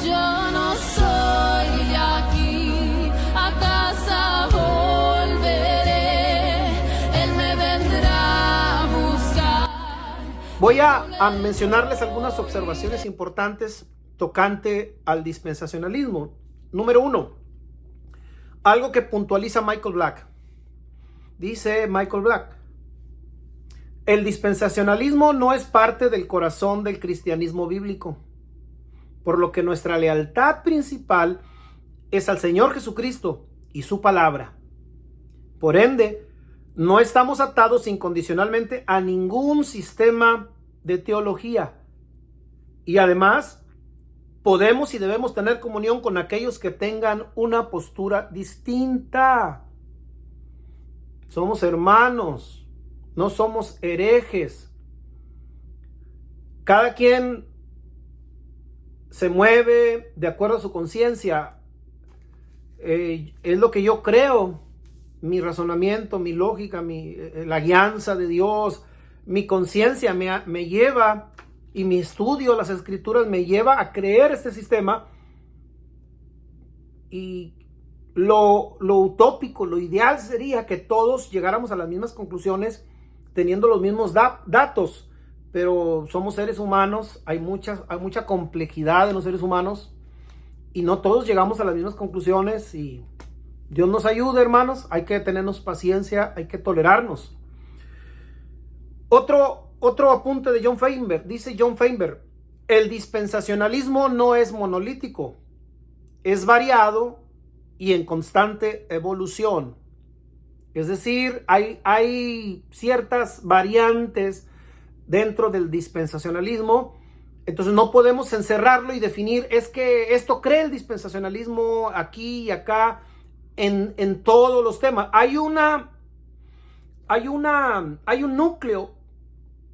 Yo no soy de aquí, a casa volveré, Él me vendrá a buscar. Voy a mencionarles algunas observaciones importantes tocante al dispensacionalismo. Número 1, algo que puntualiza Michael Black. Dice Michael Black: el dispensacionalismo no es parte del corazón del cristianismo bíblico, por lo que nuestra lealtad principal es al Señor Jesucristo y su palabra. Por ende, no estamos atados incondicionalmente a ningún sistema de teología. Y además, podemos y debemos tener comunión con aquellos que tengan una postura distinta. Somos hermanos, no somos herejes. Cada quien se mueve de acuerdo a su conciencia. Es lo que yo creo, mi razonamiento, mi lógica, la guianza de Dios, mi conciencia me lleva, y mi estudio, las escrituras, me lleva a creer este sistema. Y lo utópico, lo ideal sería que todos llegáramos a las mismas conclusiones teniendo los mismos datos, pero somos seres humanos, hay mucha complejidad en los seres humanos y no todos llegamos a las mismas conclusiones, y Dios nos ayude, hermanos. Hay que tenernos paciencia, hay que tolerarnos. Otro apunte de John Feinberg. Dice John Feinberg: el dispensacionalismo no es monolítico, es variado y en constante evolución. Es decir, hay ciertas variantes dentro del dispensacionalismo. Entonces no podemos encerrarlo y definir, es que esto cree el dispensacionalismo aquí y acá en todos los temas. Hay un núcleo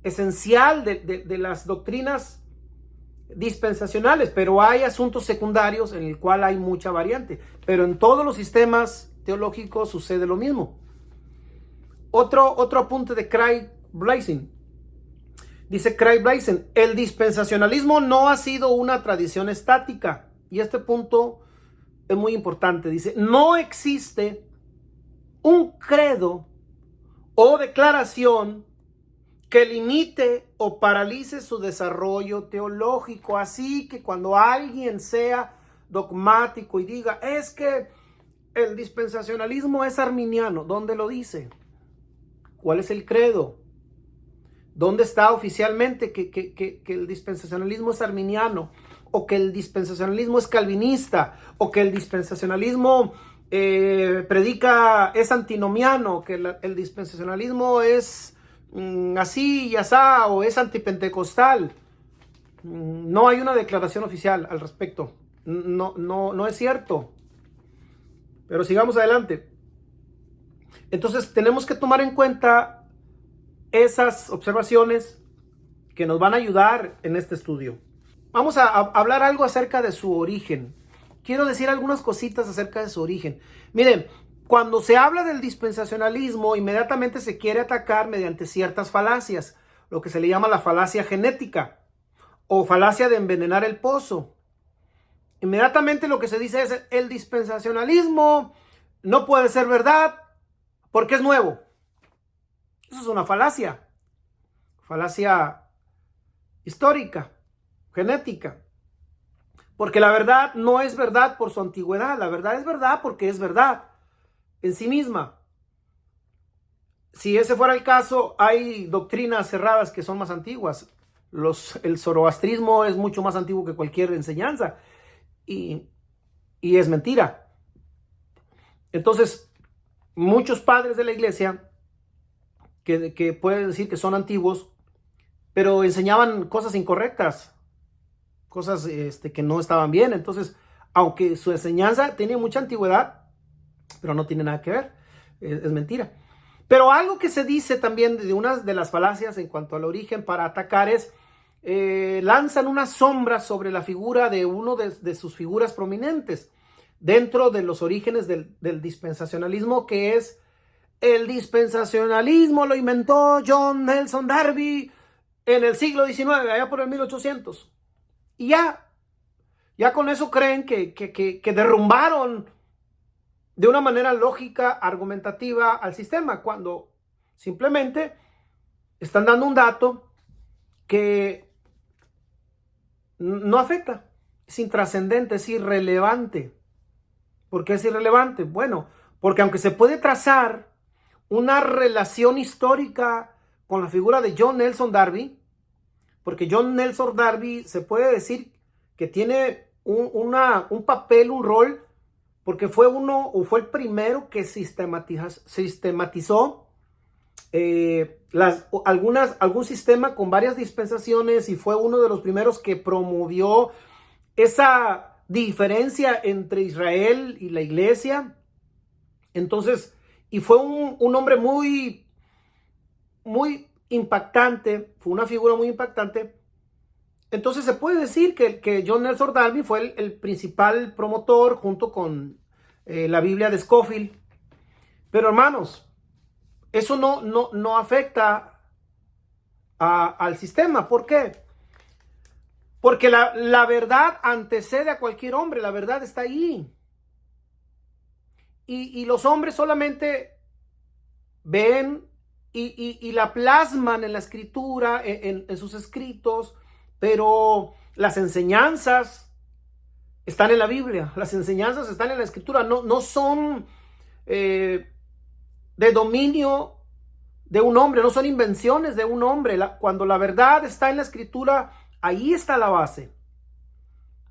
esencial de las doctrinas dispensacionales, pero hay asuntos secundarios en el cual hay mucha variante. Pero en todos los sistemas teológicos sucede lo mismo. Otro apunte de Craig Blaising. Dice Craig Blaising: el dispensacionalismo no ha sido una tradición estática. Y este punto es muy importante. Dice: no existe un credo o declaración que limite o paralice su desarrollo teológico. Así que cuando alguien sea dogmático y diga, es que el dispensacionalismo es arminiano, ¿dónde lo dice? ¿Cuál es el credo? ¿Dónde está oficialmente que el dispensacionalismo es arminiano? ¿O que el dispensacionalismo es calvinista? ¿O que el dispensacionalismo es antinomiano? ¿Que el dispensacionalismo es así y asá, o es antipentecostal? No hay una declaración oficial al respecto. No es cierto. Pero sigamos adelante. Entonces tenemos que tomar en cuenta esas observaciones que nos van a ayudar en este estudio. Vamos a hablar algo acerca de su origen. Quiero decir algunas cositas acerca de su origen. Miren, cuando se habla del dispensacionalismo, inmediatamente se quiere atacar mediante ciertas falacias, lo que se le llama la falacia genética o falacia de envenenar el pozo. Inmediatamente lo que se dice es: el dispensacionalismo no puede ser verdad porque es nuevo. Eso es una falacia histórica, genética. Porque la verdad no es verdad por su antigüedad, la verdad es verdad porque es verdad en sí misma. Si ese fuera el caso, hay doctrinas cerradas que son más antiguas. El zoroastrismo es mucho más antiguo que cualquier enseñanza y es mentira. Entonces, muchos padres de la iglesia que pueden decir que son antiguos, pero enseñaban cosas incorrectas, cosas que no estaban bien. Entonces, aunque su enseñanza tiene mucha antigüedad, pero no tiene nada que ver, es mentira. Pero algo que se dice también de una de las falacias en cuanto al origen para atacar es, lanzan una sombra sobre la figura de uno de sus figuras prominentes dentro de los orígenes del dispensacionalismo, que es: el dispensacionalismo lo inventó John Nelson Darby en el siglo XIX, allá por el 1800. Y ya Ya con eso creen que derrumbaron de una manera lógica, argumentativa al sistema, cuando simplemente están dando un dato que no afecta, es intrascendente, es irrelevante. ¿Por qué es irrelevante? Bueno, porque aunque se puede trazar una relación histórica con la figura de John Nelson Darby, porque John Nelson Darby se puede decir que tiene un papel, un rol, porque fue el primero que sistematizó algún sistema con varias dispensaciones, y fue uno de los primeros que promovió esa diferencia entre Israel y la iglesia. Entonces, y fue un hombre muy impactante, fue una figura muy impactante. Entonces se puede decir que John Nelson Darby fue el principal promotor, junto con la Biblia de Scofield. Pero hermanos, eso no afecta al sistema. ¿Por qué? Porque la verdad antecede a cualquier hombre, la verdad está ahí. Y los hombres solamente ven y la plasman en la escritura, en sus escritos, pero las enseñanzas están en la Biblia, las enseñanzas están en la escritura, no son de dominio de un hombre, no son invenciones de un hombre. Cuando la verdad está en la escritura, ahí está la base.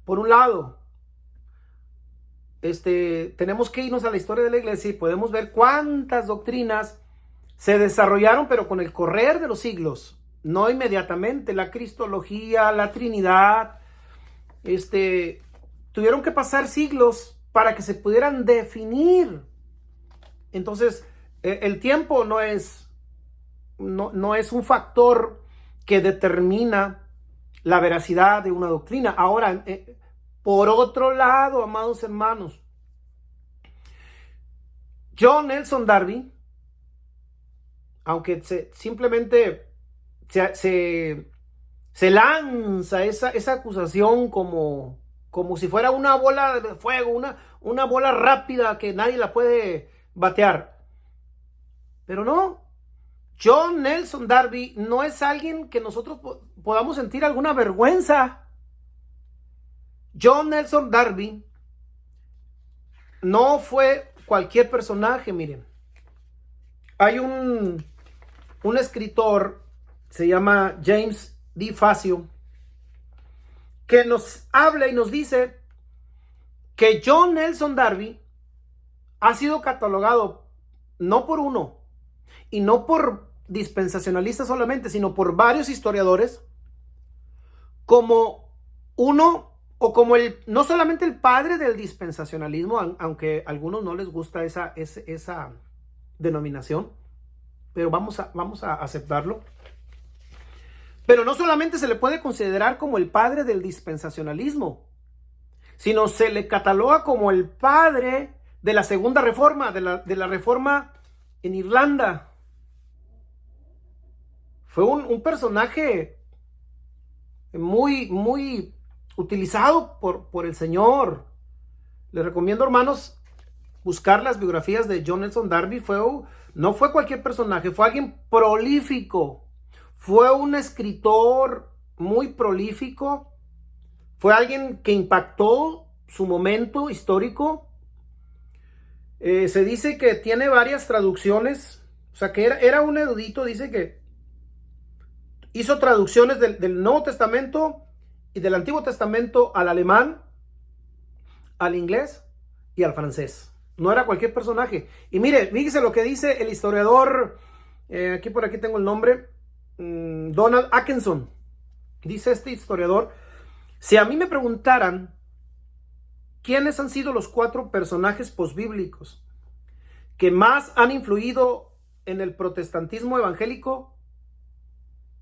Por un lado, tenemos que irnos a la historia de la iglesia y podemos ver cuántas doctrinas se desarrollaron, pero con el correr de los siglos, no inmediatamente. La cristología, la Trinidad, tuvieron que pasar siglos para que se pudieran definir. Entonces, el tiempo no es un factor que determina la veracidad de una doctrina. Ahora, por otro lado, amados hermanos, John Nelson Darby, aunque simplemente se lanza esa acusación como si fuera una bola de fuego, una bola rápida que nadie la puede batear. Pero no, John Nelson Darby no es alguien que nosotros podamos sentir alguna vergüenza. John Nelson Darby no fue cualquier personaje. Miren, hay un escritor, se llama James D. Facio, que nos habla y nos dice que John Nelson Darby ha sido catalogado no por uno y no por dispensacionalistas solamente, sino por varios historiadores como uno, o como no solamente el padre del dispensacionalismo, aunque a algunos no les gusta esa denominación, pero vamos a aceptarlo. Pero no solamente se le puede considerar como el padre del dispensacionalismo, sino se le cataloga como el padre de la segunda reforma, de la reforma en Irlanda. Fue un personaje muy utilizado por el Señor. Les recomiendo, hermanos, buscar las biografías de John Nelson Darby. No fue cualquier personaje, fue alguien prolífico. Fue un escritor muy prolífico. Fue alguien que impactó su momento histórico. Se dice que tiene varias traducciones. O sea, que era un erudito. Dice que hizo traducciones del Nuevo Testamento y del Antiguo Testamento al alemán, al inglés y al francés. No era cualquier personaje. Y mire, fíjese lo que dice el historiador, por aquí tengo el nombre, Donald Atkinson. Dice este historiador: si a mí me preguntaran quiénes han sido los 4 personajes posbíblicos que más han influido en el protestantismo evangélico,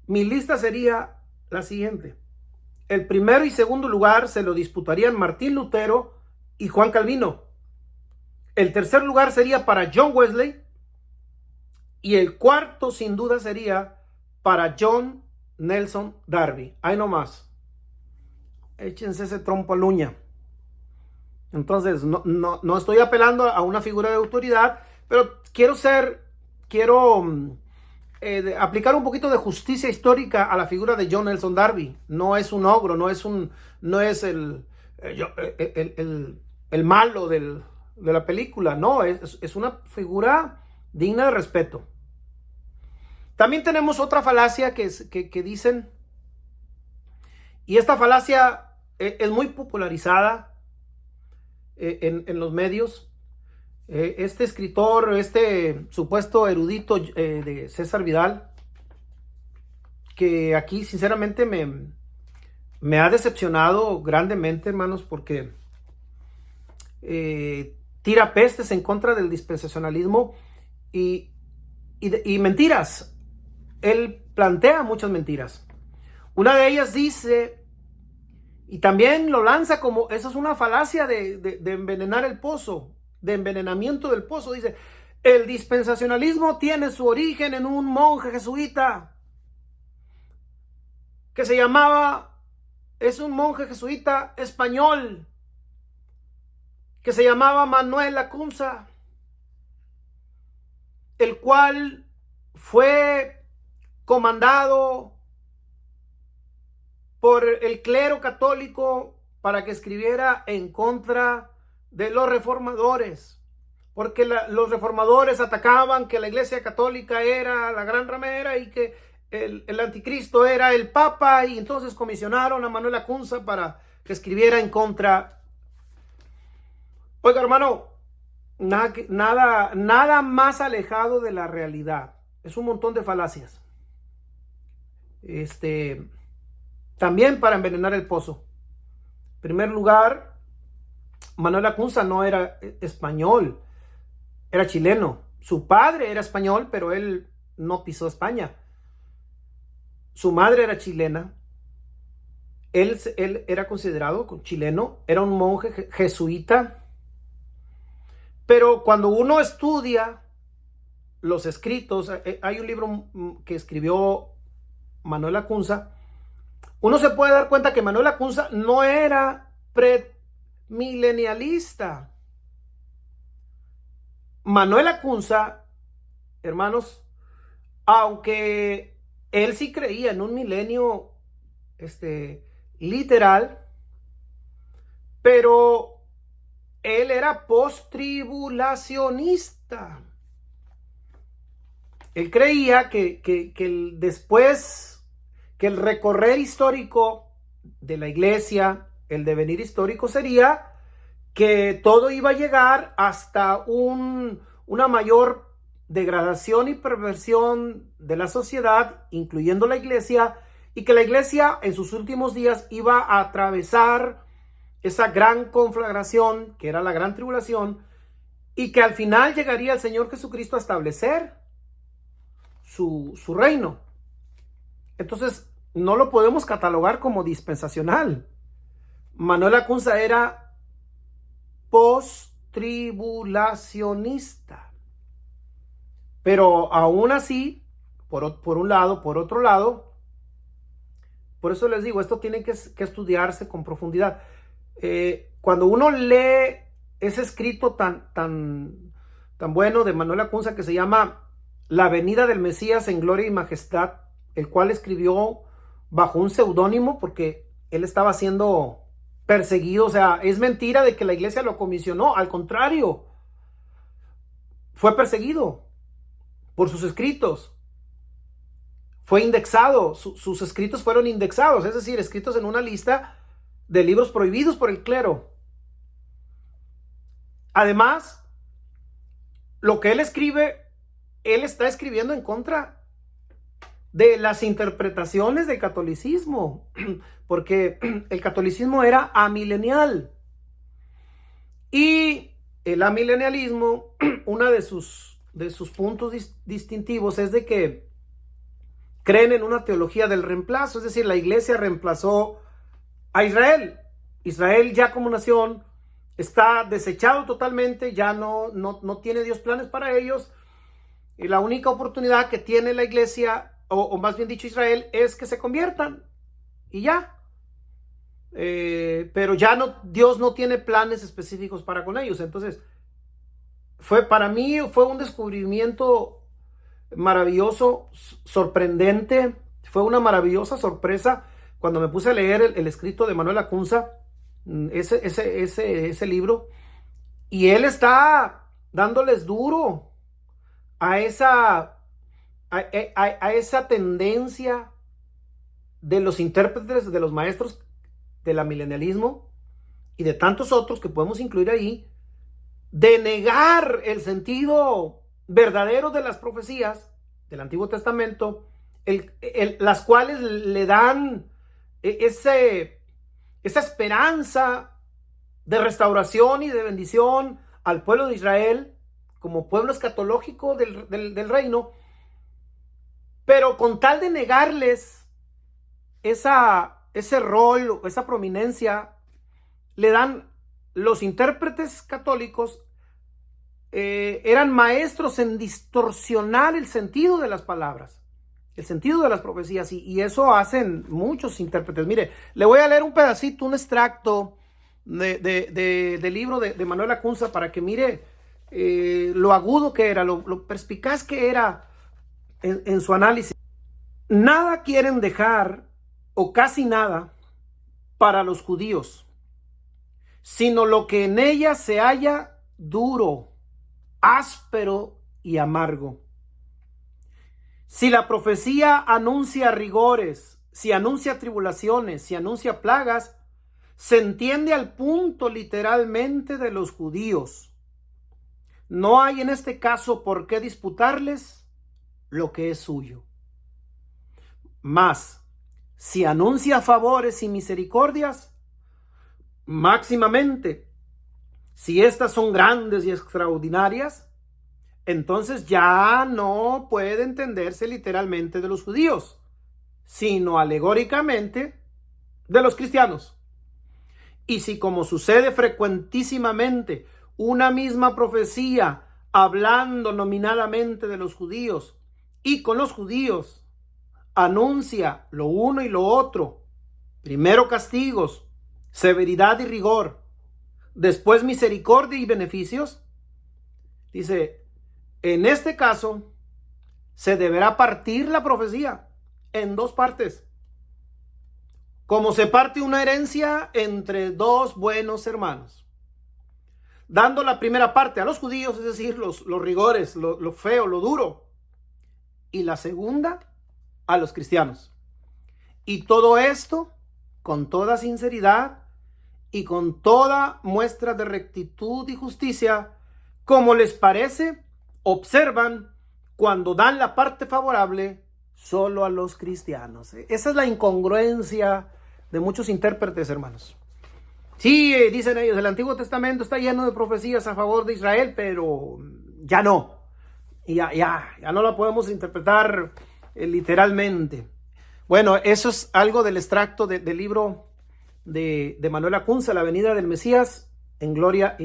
mi lista sería la siguiente. El primero y segundo lugar se lo disputarían Martín Lutero y Juan Calvino. El tercer lugar sería para John Wesley. Y el cuarto, sin duda, sería para John Nelson Darby. Ahí nomás. échense ese trompo a la uña. Entonces, no estoy apelando a una figura de autoridad, pero quiero aplicar un poquito de justicia histórica a la figura de John Nelson Darby. No es un ogro, no es el malo de la película, no, es una figura digna de respeto. También tenemos otra falacia que dicen, y esta falacia es muy popularizada en los medios. Este escritor, este supuesto erudito de César Vidal, que aquí sinceramente me ha decepcionado grandemente, hermanos, porque tira pestes en contra del dispensacionalismo y mentiras. Él plantea muchas mentiras. Una de ellas dice, y también lo lanza como, eso es una falacia de envenenar el pozo, de envenenamiento del pozo. Dice, el dispensacionalismo tiene su origen en un monje jesuita que es un monje jesuita español que se llamaba Manuel Lacunza, el cual fue comandado por el clero católico para que escribiera en contra de los reformadores, porque los reformadores atacaban que la Iglesia Católica era la gran ramera y que el anticristo era el Papa, y entonces comisionaron a Manuel Lacunza para que escribiera en contra. Oiga, hermano, nada más alejado de la realidad. Es un montón de falacias. También para envenenar el pozo. En primer lugar, Manuel Lacunza no era español, era chileno. Su padre era español, pero él no pisó España. Su madre era chilena. Él era considerado chileno, era un monje jesuita. Pero cuando uno estudia los escritos, hay un libro que escribió Manuel Lacunza, uno se puede dar cuenta que Manuel Lacunza no era premilenialista. Manuel Lacunza, hermanos, aunque él sí creía en un milenio literal, pero él era post-tribulacionista. Él creía que el recorrer histórico de la iglesia, el devenir histórico sería que todo iba a llegar hasta una mayor degradación y perversión de la sociedad, incluyendo la iglesia, y que la iglesia en sus últimos días iba a atravesar esa gran conflagración que era la gran tribulación, y que al final llegaría el Señor Jesucristo a establecer su reino. Entonces no lo podemos catalogar como dispensacional. Manuel Lacunza era post-tribulacionista, pero aún así, por otro lado, por eso les digo, esto tiene que estudiarse con profundidad. Cuando uno lee ese escrito tan bueno de Manuel Lacunza, que se llama La venida del Mesías en gloria y majestad, el cual escribió bajo un seudónimo porque él estaba siendo perseguido. O sea, es mentira de que la iglesia lo comisionó, al contrario, fue perseguido por sus escritos, fue indexado, sus escritos fueron indexados, es decir, escritos en una lista de libros prohibidos por el clero. Además, lo que él escribe, él está escribiendo en contra de las interpretaciones del catolicismo, porque el catolicismo era amilenial. Y el amilenialismo, uno de sus puntos distintivos es de que creen en una teología del reemplazo, es decir, la iglesia reemplazó a Israel. Israel ya como nación está desechado totalmente, ya no tiene Dios planes para ellos, y la única oportunidad que tiene la iglesia, o más bien dicho Israel, es que se conviertan, y ya. pero ya no, Dios no tiene planes específicos para con ellos. Entonces, para mí fue un descubrimiento maravilloso, sorprendente, fue una maravillosa sorpresa cuando me puse a leer el escrito de Manuel Lacunza, ese libro, y él está dándoles duro a esa tendencia de los intérpretes, de los maestros del amilenialismo y de tantos otros que podemos incluir ahí, de negar el sentido verdadero de las profecías del Antiguo Testamento, las cuales le dan esa esperanza de restauración y de bendición al pueblo de Israel como pueblo escatológico del reino, pero con tal de negarles ese rol, esa prominencia, le dan los intérpretes católicos, eran maestros en distorsionar el sentido de las palabras, el sentido de las profecías, y eso hacen muchos intérpretes. Mire, le voy a leer un pedacito, un extracto del libro de Manuel Lacunza para que mire lo agudo que era, lo perspicaz que era en su análisis. Nada quieren dejar, o casi nada, para los judíos, sino lo que en ella se halla duro, áspero y amargo. Si la profecía anuncia rigores, si anuncia tribulaciones, si anuncia plagas, se entiende al punto literalmente de los judíos. No hay en este caso por qué disputarles lo que es suyo. Mas, si anuncia favores y misericordias, máximamente, si estas son grandes y extraordinarias, entonces ya no puede entenderse literalmente de los judíos, sino alegóricamente de los cristianos. Y si, como sucede frecuentísimamente, una misma profecía, hablando nominalmente de los judíos y con los judíos, anuncia lo uno y lo otro, primero castigos, severidad y rigor, después misericordia y beneficios, dice, en este caso se deberá partir la profecía en dos partes, como se parte una herencia entre dos buenos hermanos, dando la primera parte a los judíos, es decir, los rigores, lo feo, lo duro, y la segunda a los cristianos. Y todo esto con toda sinceridad y con toda muestra de rectitud y justicia, como les parece, observan cuando dan la parte favorable solo a los cristianos. Esa es la incongruencia de muchos intérpretes, hermanos. Sí, dicen ellos, el Antiguo Testamento está lleno de profecías a favor de Israel, pero ya no. Y ya no la podemos interpretar literalmente. Bueno, eso es algo del extracto del libro de Manuel Lacunza, La venida del Mesías en gloria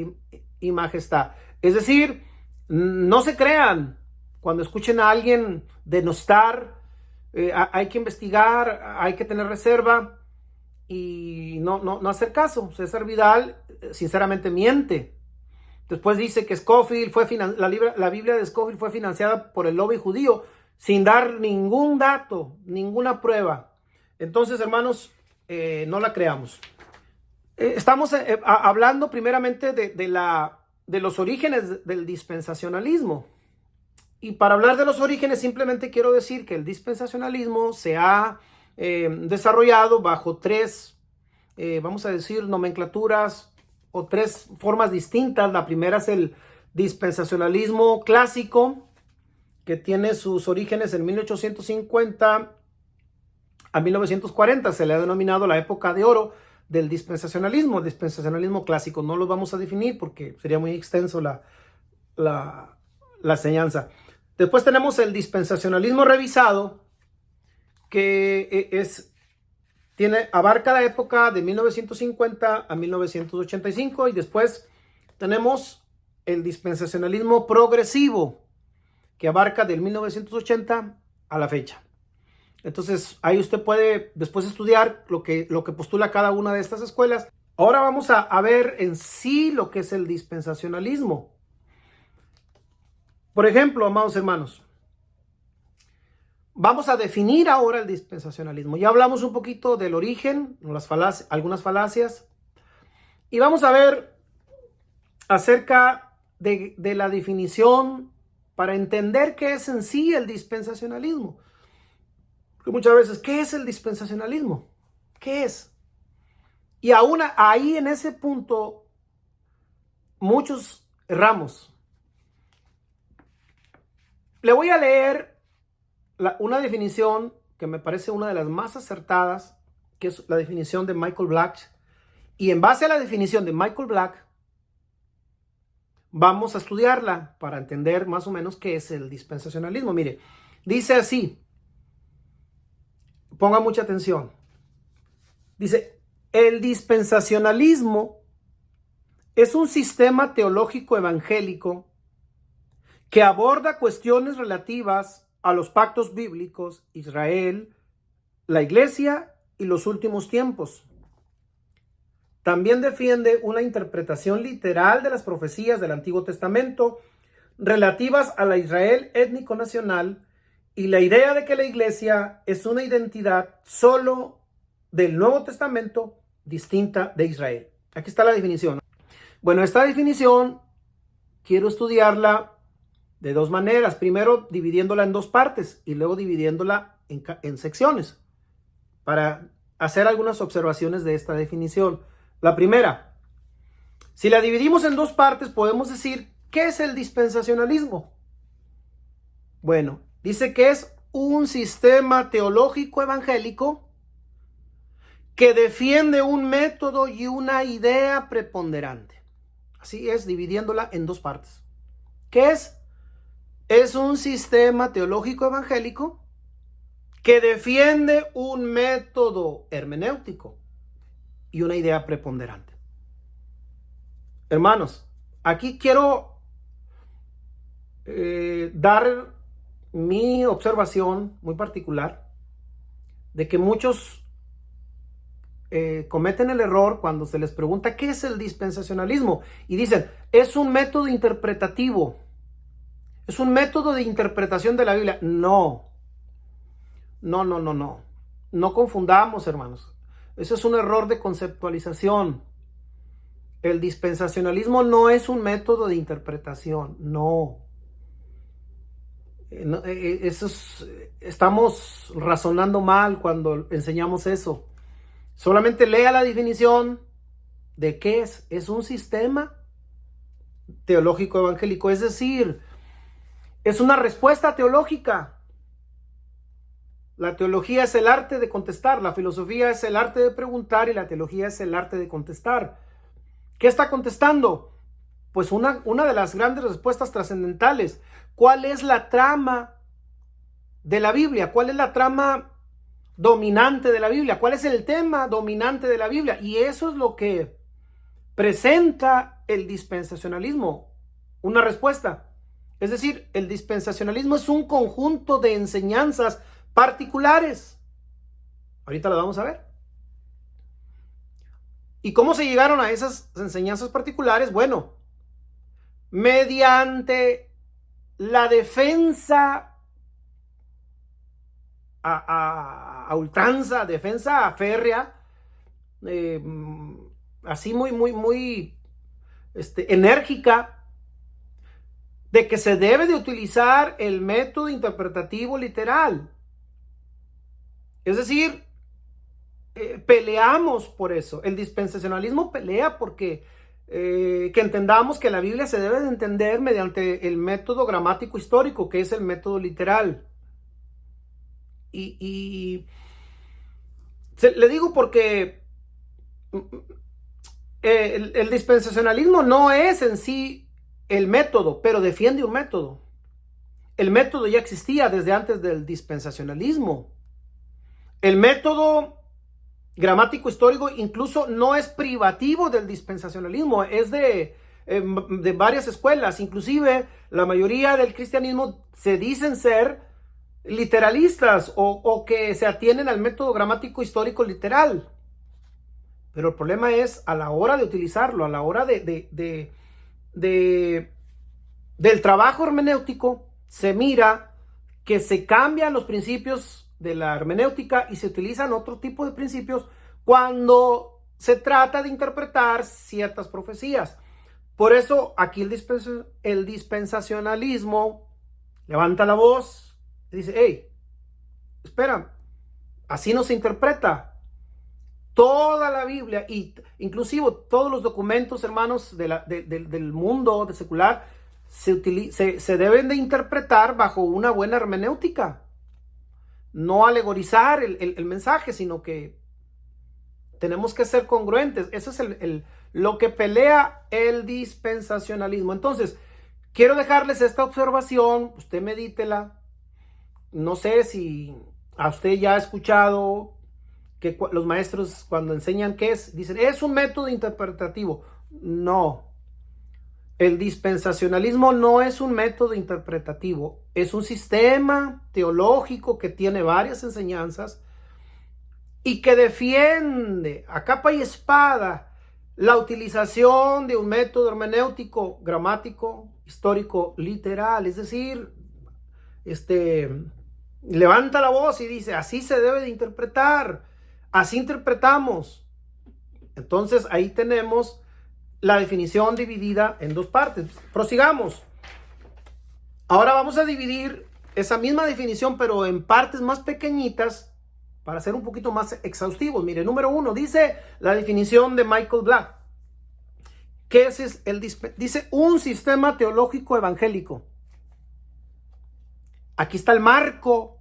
y majestad. Es decir, no se crean cuando escuchen a alguien denostar, hay que investigar, hay que tener reserva y no hacer caso. César Vidal sinceramente miente. Después dice que Scofield la Biblia de Scofield fue financiada por el lobby judío sin dar ningún dato, ninguna prueba. Entonces, hermanos, no la creamos. Estamos hablando primeramente de los orígenes del dispensacionalismo. Y para hablar de los orígenes, simplemente quiero decir que el dispensacionalismo se ha desarrollado bajo tres, vamos a decir, nomenclaturas o tres formas distintas. La primera es el dispensacionalismo clásico, que tiene sus orígenes en 1850 a 1940. Se le ha denominado la época de oro del dispensacionalismo clásico. No lo vamos a definir porque sería muy extenso la enseñanza. Después tenemos el dispensacionalismo revisado, que abarca la época de 1950 a 1985, y después tenemos el dispensacionalismo progresivo, que abarca del 1980 a la fecha. Entonces, ahí usted puede después estudiar lo que postula cada una de estas escuelas. Ahora vamos a ver en sí lo que es el dispensacionalismo. Por ejemplo, amados hermanos, vamos a definir ahora el dispensacionalismo. Ya hablamos un poquito del origen, algunas falacias, y vamos a ver acerca de la definición para entender qué es en sí el dispensacionalismo. Porque muchas veces, ¿qué es el dispensacionalismo? ¿Qué es? Y aún ahí en ese punto, muchos erramos. Le voy a leer una definición que me parece una de las más acertadas, que es la definición de Michael Black. Y en base a la definición de Michael Black, vamos a estudiarla para entender más o menos qué es el dispensacionalismo. Mire, dice así, ponga mucha atención. Dice, el dispensacionalismo es un sistema teológico evangélico que aborda cuestiones relativas a los pactos bíblicos, Israel, la iglesia y los últimos tiempos. También defiende una interpretación literal de las profecías del Antiguo Testamento relativas a la Israel étnico-nacional y la idea de que la iglesia es una identidad solo del Nuevo Testamento distinta de Israel. Aquí está la definición. Bueno, esta definición quiero estudiarla de dos maneras. Primero, dividiéndola en dos partes y luego dividiéndola en secciones para hacer algunas observaciones de esta definición. La primera, si la dividimos en dos partes, podemos decir, ¿qué es el dispensacionalismo? Bueno, dice que es un sistema teológico evangélico que defiende un método y una idea preponderante. Así es, dividiéndola en dos partes. ¿Qué es? Es un sistema teológico evangélico que defiende un método hermenéutico y una idea preponderante. Hermanos, aquí quiero dar mi observación muy particular de que muchos cometen el error cuando se les pregunta qué es el dispensacionalismo y dicen, es un método interpretativo, es un método de interpretación de la Biblia. No confundamos, hermanos. Eso es un error de conceptualización. El dispensacionalismo no es un método de interpretación, no. Estamos razonando mal cuando enseñamos eso. Solamente lea la definición de qué es. Es un sistema teológico evangélico, es decir, es una respuesta teológica. La teología es el arte de contestar, la filosofía es el arte de preguntar y la teología es el arte de contestar. ¿Qué está contestando? Pues una de las grandes respuestas trascendentales. ¿Cuál es la trama de la Biblia? ¿Cuál es la trama dominante de la Biblia? ¿Cuál es el tema dominante de la Biblia? Y eso es lo que presenta el dispensacionalismo, una respuesta. Es decir, el dispensacionalismo es un conjunto de enseñanzas particulares. Ahorita lo vamos a ver. ¿Y cómo se llegaron a esas enseñanzas particulares? Bueno, mediante la defensa a ultranza, defensa férrea, así muy enérgica, de que se debe de utilizar el método interpretativo literal. Es decir, peleamos por eso. El dispensacionalismo pelea porque que entendamos que la Biblia se debe de entender mediante el método gramático histórico, que es el método literal. Le digo porque el dispensacionalismo no es en sí el método, pero defiende un método. El método ya existía desde antes del dispensacionalismo. El método gramático histórico incluso no es privativo del dispensacionalismo, es de varias escuelas. Inclusive la mayoría del cristianismo se dicen ser literalistas o que se atienen al método gramático histórico literal. Pero el problema es a la hora de utilizarlo, a la hora del trabajo hermenéutico, se mira que se cambian los principios de la hermenéutica y se utilizan otro tipo de principios cuando se trata de interpretar ciertas profecías. Por eso aquí el dispensacionalismo levanta la voz y dice, hey, espera, así no se interpreta. Toda la Biblia, y inclusive todos los documentos, hermanos, del mundo de secular, se deben de interpretar bajo una buena hermenéutica. No alegorizar el mensaje, sino que tenemos que ser congruentes. Eso es lo que pelea el dispensacionalismo. Entonces, quiero dejarles esta observación, usted medítela. No sé si a usted ya ha escuchado que los maestros cuando enseñan qué es, dicen, es un método interpretativo. No. El dispensacionalismo no es un método interpretativo, es un sistema teológico que tiene varias enseñanzas y que defiende a capa y espada la utilización de un método hermenéutico, gramático, histórico, literal. Es decir, levanta la voz y dice, así se debe de interpretar, así interpretamos. Entonces ahí tenemos la definición dividida en dos partes. Prosigamos. Ahora vamos a dividir esa misma definición, pero en partes más pequeñitas para ser un poquito más exhaustivos. Mire, número 1, dice la definición de Michael Black. ¿Qué es dice un sistema teológico evangélico? Aquí está el marco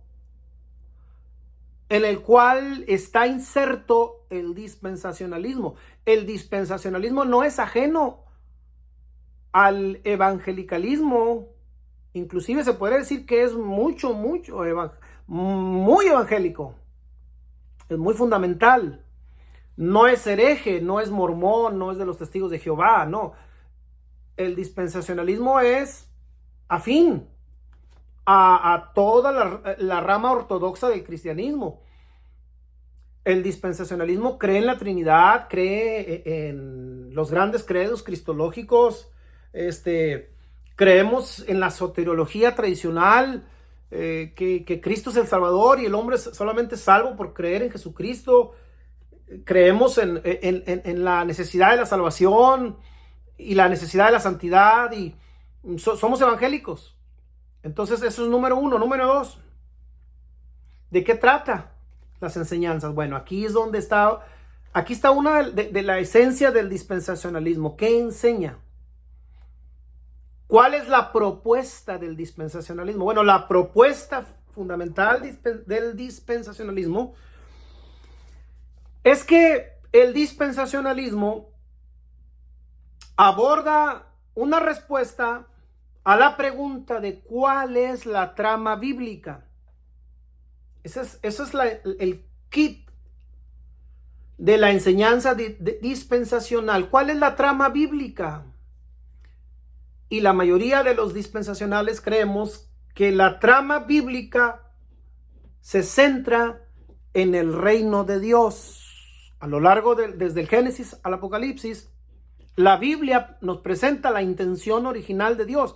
en el cual está inserto el dispensacionalismo. El dispensacionalismo no es ajeno al evangelicalismo. Inclusive se puede decir que es muy evangélico. Es muy fundamental. No es hereje, no es mormón, no es de los testigos de Jehová, no. El dispensacionalismo es afín a toda la rama ortodoxa del cristianismo. El dispensacionalismo cree en la Trinidad, cree en los grandes credos cristológicos, creemos en la soteriología tradicional, que Cristo es el Salvador y el hombre es solamente salvo por creer en Jesucristo. Creemos en la necesidad de la salvación y la necesidad de la santidad y somos evangélicos. Entonces eso es número 1. Número 2, ¿de qué trata las enseñanzas? Bueno, aquí está una de la esencia del dispensacionalismo. ¿Qué enseña? ¿Cuál es la propuesta del dispensacionalismo? Bueno, la propuesta fundamental del dispensacionalismo es que el dispensacionalismo aborda una respuesta a la pregunta de cuál es la trama bíblica. Ese es el kit de la enseñanza dispensacional. ¿Cuál es la trama bíblica? Y la mayoría de los dispensacionales creemos que la trama bíblica se centra en el reino de Dios. A lo largo desde el Génesis al Apocalipsis, la Biblia nos presenta la intención original de Dios,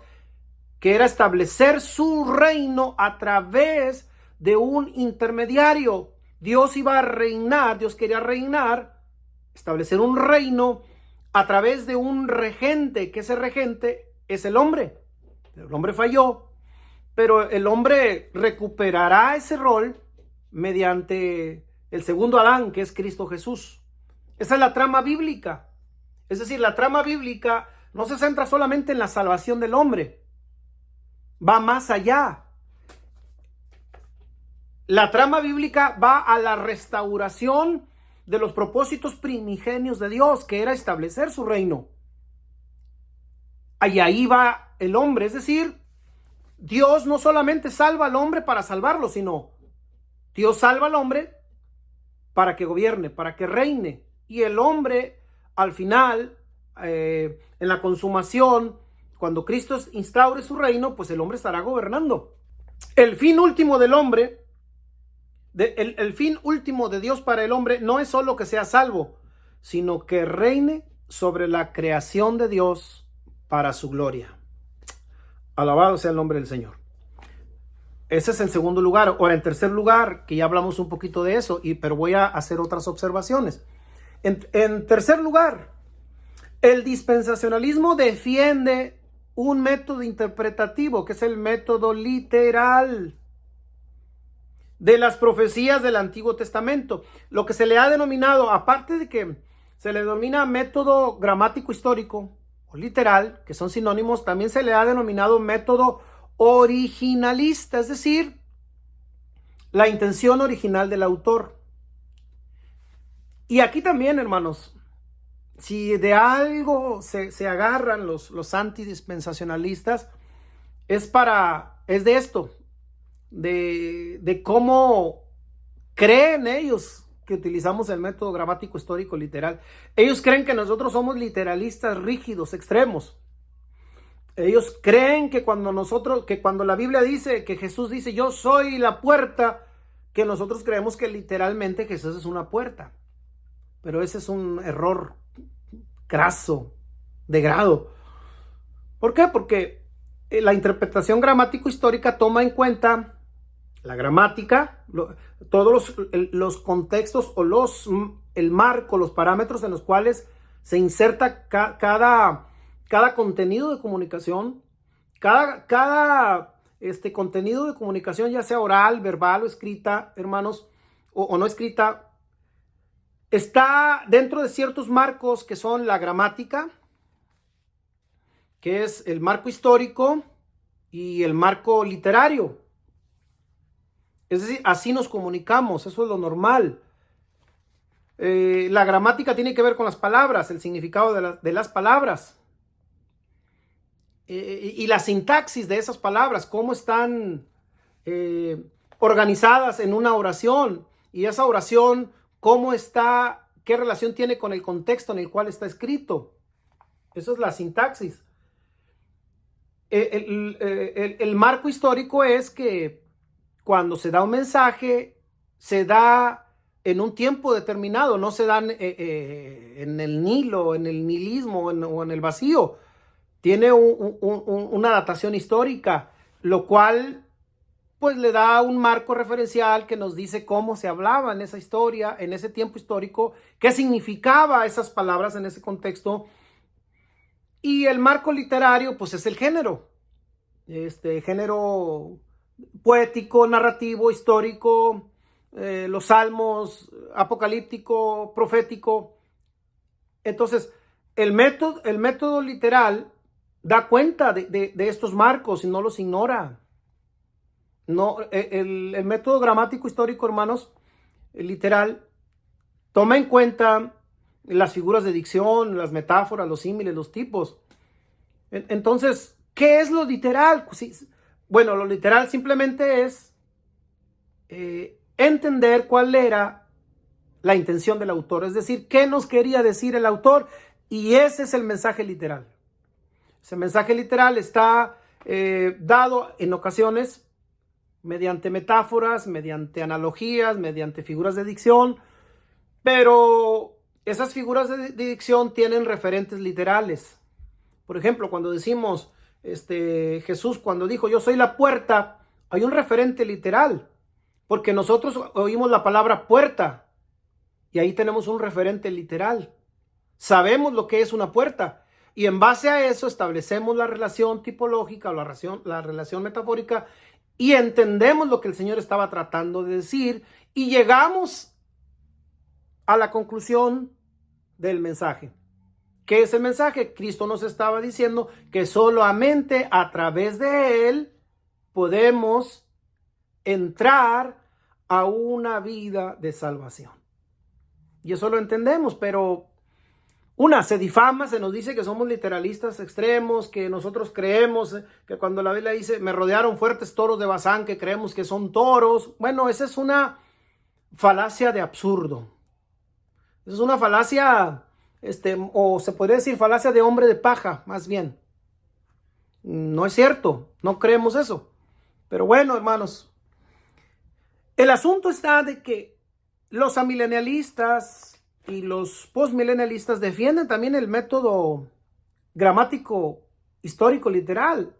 que era establecer su reino a través de un intermediario. Dios iba a reinar, Dios quería reinar, establecer un reino a través de un regente, que ese regente es el hombre. El hombre falló, pero el hombre recuperará ese rol mediante el segundo Adán, que es Cristo Jesús. Esa es la trama bíblica. Es decir, la trama bíblica no se centra solamente en la salvación del hombre, va más allá. La trama bíblica va a la restauración de los propósitos primigenios de Dios, que era establecer su reino. Y ahí va el hombre, es decir, Dios no solamente salva al hombre para salvarlo, sino Dios salva al hombre para que gobierne, para que reine. Y el hombre, al final, en la consumación, cuando Cristo instaure su reino, pues el hombre estará gobernando. El fin último del hombre, el fin último de Dios para el hombre no es solo que sea salvo, sino que reine sobre la creación de Dios para su gloria. Alabado sea el nombre del Señor. Ese es el segundo lugar. Ahora, en tercer lugar, que ya hablamos un poquito de eso, pero voy a hacer otras observaciones. En tercer lugar, el dispensacionalismo defiende un método interpretativo, que es el método literal de las profecías del Antiguo Testamento. Lo que se le ha denominado, aparte de que se le denomina método gramático histórico o literal, que son sinónimos, también se le ha denominado método originalista, es decir, la intención original del autor. Y aquí también, hermanos, si de algo se agarran los antidispensacionalistas, es de esto, de cómo creen ellos que utilizamos el método gramático histórico literal. Ellos creen que nosotros somos literalistas rígidos, extremos. Ellos creen que cuando la Biblia dice, que Jesús dice, yo soy la puerta, que nosotros creemos que literalmente Jesús es una puerta. Pero ese es un error craso, de grado. ¿Por qué? Porque la interpretación gramático-histórica toma en cuenta la gramática, todos los contextos o el marco, los parámetros en los cuales se inserta cada contenido de comunicación, cada contenido de comunicación, ya sea oral, verbal o escrita, hermanos, o no escrita, está dentro de ciertos marcos que son la gramática, que es el marco histórico y el marco literario. Es decir, así nos comunicamos, eso es lo normal. La gramática tiene que ver con las palabras, el significado de las palabras. Y la sintaxis de esas palabras, cómo están organizadas en una oración. Y esa oración, cómo está, qué relación tiene con el contexto en el cual está escrito. Eso es la sintaxis. El marco histórico es que cuando se da un mensaje, se da en un tiempo determinado, no se dan en el Nilo, en el nihilismo o en el vacío. Tiene una datación histórica, lo cual pues le da un marco referencial que nos dice cómo se hablaba en esa historia, en ese tiempo histórico, qué significaba esas palabras en ese contexto. Y el marco literario pues es el género, género poético, narrativo, histórico, los salmos, apocalíptico, profético. Entonces, el método literal da cuenta de estos marcos y no los ignora. No, el método gramático histórico, hermanos, el literal, toma en cuenta las figuras de dicción, las metáforas, los símiles, los tipos. Entonces, ¿qué es lo literal? Bueno, lo literal simplemente es entender cuál era la intención del autor, es decir, qué nos quería decir el autor, y ese es el mensaje literal. Ese mensaje literal está dado en ocasiones mediante metáforas, mediante analogías, mediante figuras de dicción, pero esas figuras de dicción tienen referentes literales. Por ejemplo, cuando decimos Jesús cuando dijo yo soy la puerta, hay un referente literal, porque nosotros oímos la palabra puerta y ahí tenemos un referente literal. Sabemos lo que es una puerta y en base a eso establecemos la relación tipológica o la relación metafórica y entendemos lo que el Señor estaba tratando de decir y llegamos a la conclusión del mensaje. ¿Qué es el mensaje? Cristo nos estaba diciendo que solamente a través de Él podemos entrar a una vida de salvación. Y eso lo entendemos, pero se difama, se nos dice que somos literalistas extremos, que nosotros creemos que cuando la Biblia dice me rodearon fuertes toros de Bazán, que creemos que son toros. Bueno, esa es una falacia de absurdo. Esa es una falacia, o se podría decir falacia de hombre de paja, más bien. No es cierto, no creemos eso. Pero bueno, hermanos, el asunto está de que los amilenialistas y los postmilenialistas defienden también el método gramático, histórico, literal.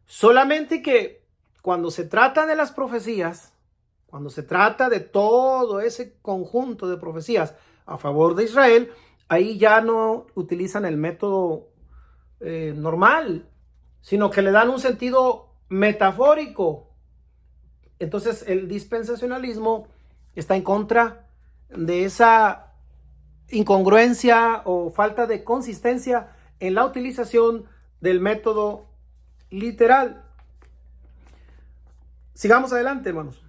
Solamente que cuando se trata de las profecías, cuando se trata de todo ese conjunto de profecías a favor de Israel, ahí ya no utilizan el método normal, sino que le dan un sentido metafórico. Entonces el dispensacionalismo está en contra de esa incongruencia o falta de consistencia en la utilización del método literal. Sigamos adelante, hermanos.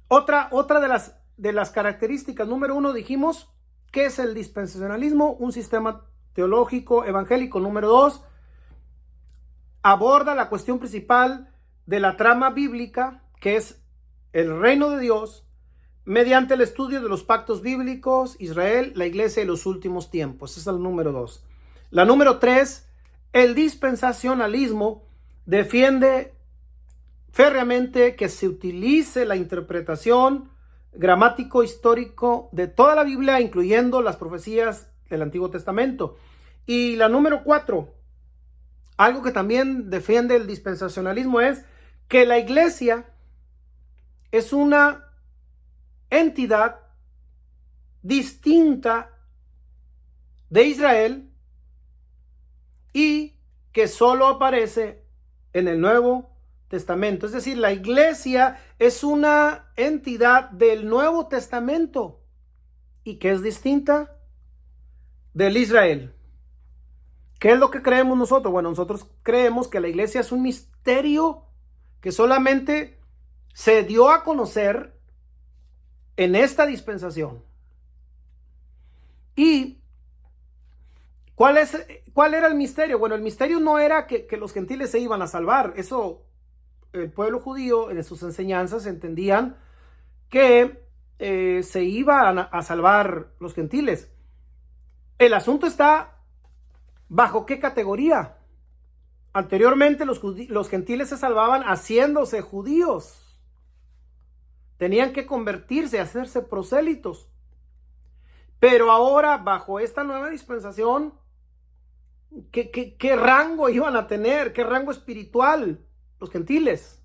Otra de las características, número 1, dijimos que es el dispensacionalismo, un sistema teológico evangélico. Número 2, aborda la cuestión principal de la trama bíblica, que es el reino de Dios, mediante el estudio de los pactos bíblicos, Israel, la iglesia y los últimos tiempos. Ese es el número 2. La número 3, el dispensacionalismo defiende férreamente que se utilice la interpretación gramático-histórico de toda la Biblia, incluyendo las profecías del Antiguo Testamento. Y la número 4, algo que también defiende el dispensacionalismo, es que la iglesia es una entidad distinta de Israel y que solo aparece en el Nuevo Testamento. Es decir, la iglesia es una entidad del Nuevo Testamento y que es distinta del Israel. ¿Qué es lo que creemos nosotros? Bueno, nosotros creemos que la iglesia es un misterio que solamente se dio a conocer en esta dispensación. ¿Y cuál era el misterio? Bueno, el misterio no era que los gentiles se iban a salvar. Eso, el pueblo judío en sus enseñanzas entendían que se iban a salvar los gentiles. El asunto está bajo qué categoría. Anteriormente los gentiles se salvaban haciéndose judíos. Tenían que convertirse, hacerse prosélitos. Pero ahora, bajo esta nueva dispensación, ¿qué rango iban a tener? ¿Qué rango espiritual los gentiles?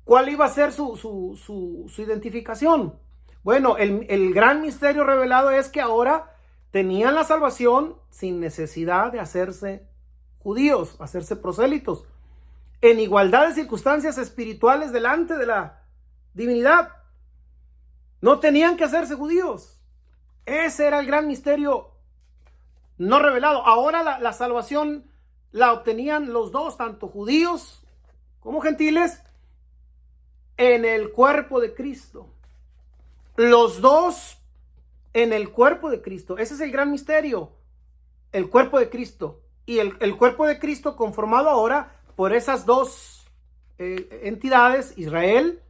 ¿Cuál iba a ser su identificación? Bueno, el gran misterio revelado es que ahora tenían la salvación sin necesidad de hacerse judíos, hacerse prosélitos, en igualdad de circunstancias espirituales delante de la divinidad. No tenían que hacerse judíos. Ese era el gran misterio no revelado. Ahora la salvación la obtenían los dos, tanto judíos como gentiles, en el cuerpo de Cristo. Los dos en el cuerpo de Cristo. Ese es el gran misterio. El cuerpo de Cristo. Y el cuerpo de Cristo conformado ahora por esas dos entidades, Israel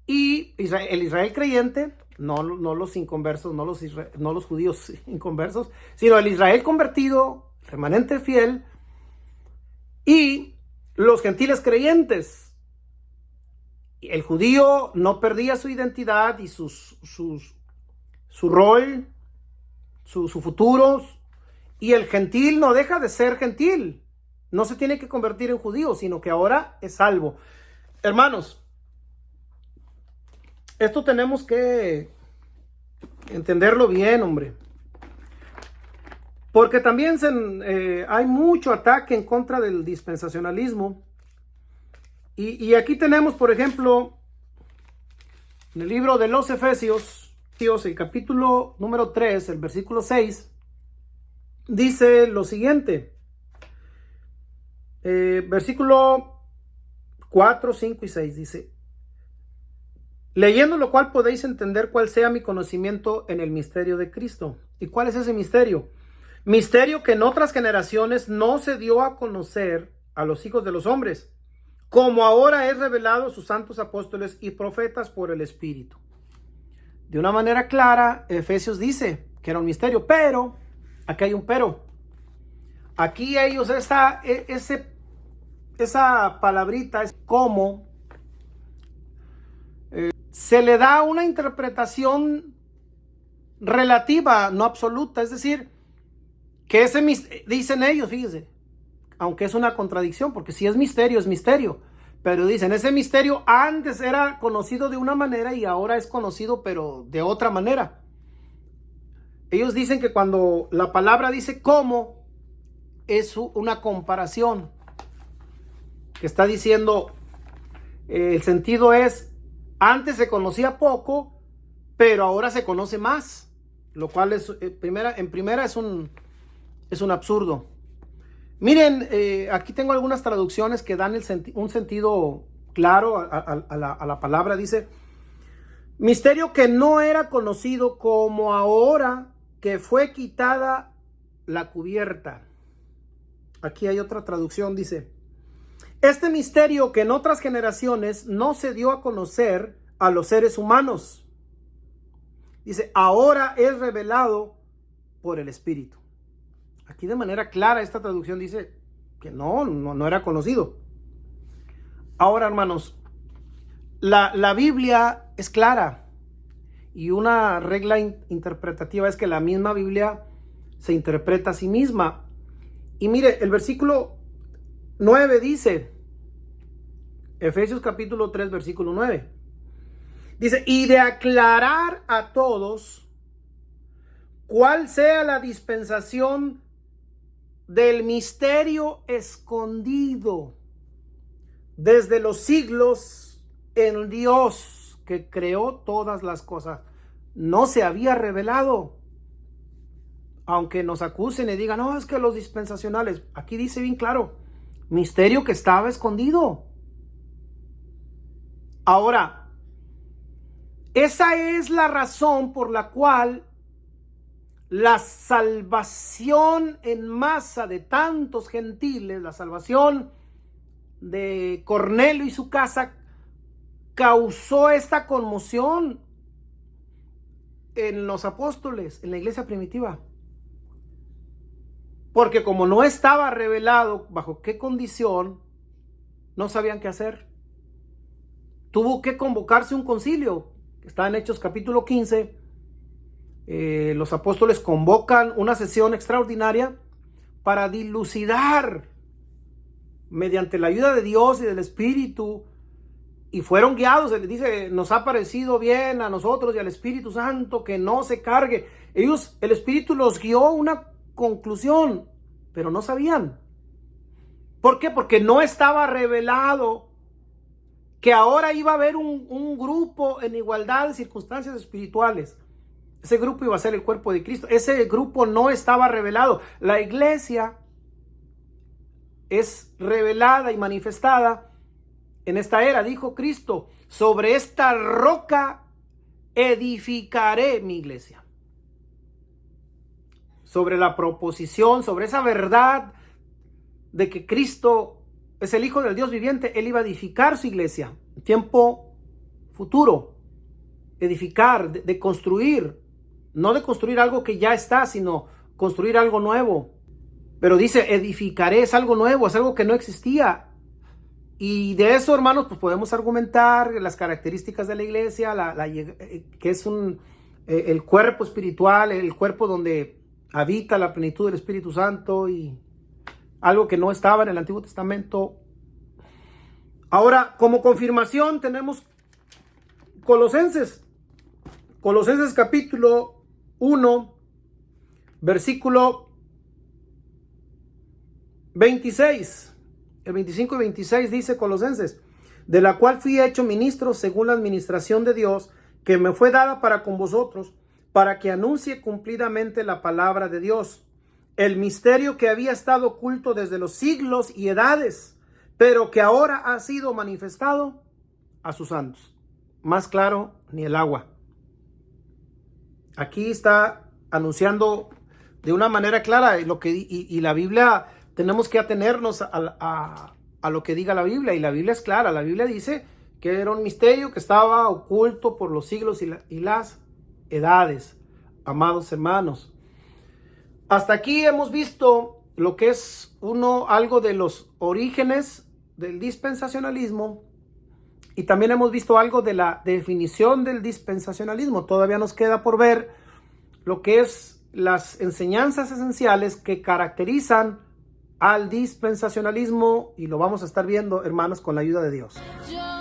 y el Israel creyente, no los inconversos, no los judíos inconversos, sino el Israel convertido, remanente fiel, y los gentiles creyentes. El judío no perdía su identidad y su rol, su futuro, y el gentil no deja de ser gentil. No se tiene que convertir en judío, sino que ahora es salvo. Hermanos, esto tenemos que entenderlo bien, hombre. Porque también hay mucho ataque en contra del dispensacionalismo. Y aquí tenemos, por ejemplo, en el libro de los Efesios, el capítulo número 3, el versículo 6, dice lo siguiente. Versículo 4, 5 y 6 dice: leyendo lo cual podéis entender cuál sea mi conocimiento en el misterio de Cristo. ¿Y cuál es ese misterio? Misterio que en otras generaciones no se dio a conocer a los hijos de los hombres, como ahora es revelado a sus santos apóstoles y profetas por el Espíritu. De una manera clara, Efesios dice que era un misterio, pero aquí hay un pero. Aquí ellos, esa palabrita es como, se le da una interpretación relativa, no absoluta. Es decir, que ese dicen ellos, fíjense, aunque es una contradicción, porque si es misterio, pero dicen, ese misterio antes era conocido de una manera y ahora es conocido pero de otra manera. Ellos dicen que cuando la palabra dice cómo, es una comparación, que está diciendo, el sentido es, antes se conocía poco, pero ahora se conoce más, lo cual es, en primera es un absurdo. Miren, aquí tengo algunas traducciones que dan un sentido claro a la palabra. Dice, misterio que no era conocido, como ahora que fue quitada la cubierta. Aquí hay otra traducción, dice, este misterio que en otras generaciones no se dio a conocer a los seres humanos. Dice, ahora es revelado por el Espíritu. Aquí de manera clara esta traducción dice que no era conocido. Ahora, hermanos, la Biblia es clara, y una regla interpretativa es que la misma Biblia se interpreta a sí misma. Y mire, el versículo 9 dice, Efesios capítulo 3, versículo 9, dice, y de aclarar a todos cuál sea la dispensación del misterio escondido desde los siglos en Dios, que creó todas las cosas. No se había revelado. Aunque nos acusen y digan, no, es que los dispensacionales, aquí dice bien claro, misterio que estaba escondido. Ahora, esa es la razón por la cual la salvación en masa de tantos gentiles, la salvación de Cornelio y su casa, causó esta conmoción en los apóstoles, en la iglesia primitiva. Porque como no estaba revelado bajo qué condición, no sabían qué hacer. Tuvo que convocarse un concilio. Está en Hechos capítulo 15. Los apóstoles convocan una sesión extraordinaria para dilucidar, mediante la ayuda de Dios y del Espíritu, y fueron guiados. Les dice, nos ha parecido bien a nosotros y al Espíritu Santo que no se cargue. El Espíritu los guió a una conclusión, pero no sabían. ¿Por qué? Porque no estaba revelado que ahora iba a haber un grupo en igualdad de circunstancias espirituales. Ese grupo iba a ser el cuerpo de Cristo. Ese grupo no estaba revelado. La iglesia es revelada y manifestada en esta era. Dijo Cristo, sobre esta roca edificaré mi iglesia. Sobre la proposición, sobre esa verdad de que Cristo es el Hijo del Dios viviente, Él iba a edificar su iglesia. Tiempo futuro. Edificar, de construir. No de construir algo que ya está, sino construir algo nuevo. Pero dice, edificaré, es algo nuevo, es algo que no existía. Y de eso, hermanos, pues podemos argumentar las características de la iglesia, que es el cuerpo espiritual, el cuerpo donde habita la plenitud del Espíritu Santo, y algo que no estaba en el Antiguo Testamento. Ahora, como confirmación, tenemos Colosenses capítulo 1, versículo 26. El 25 y 26 dice Colosenses, de la cual fui hecho ministro según la administración de Dios, que me fue dada para con vosotros, para que anuncie cumplidamente la palabra de Dios, el misterio que había estado oculto desde los siglos y edades, pero que ahora ha sido manifestado a sus santos. Más claro ni el agua. Aquí está anunciando de una manera clara y la Biblia, tenemos que atenernos a lo que diga la Biblia, y la Biblia es clara. La Biblia dice que era un misterio que estaba oculto por los siglos y las edades. Amados hermanos, hasta aquí hemos visto lo que es algo de los orígenes del dispensacionalismo y también hemos visto algo de la definición del dispensacionalismo. Todavía nos queda por ver lo que es las enseñanzas esenciales que caracterizan al dispensacionalismo y lo vamos a estar viendo, hermanos, con la ayuda de Dios. Yo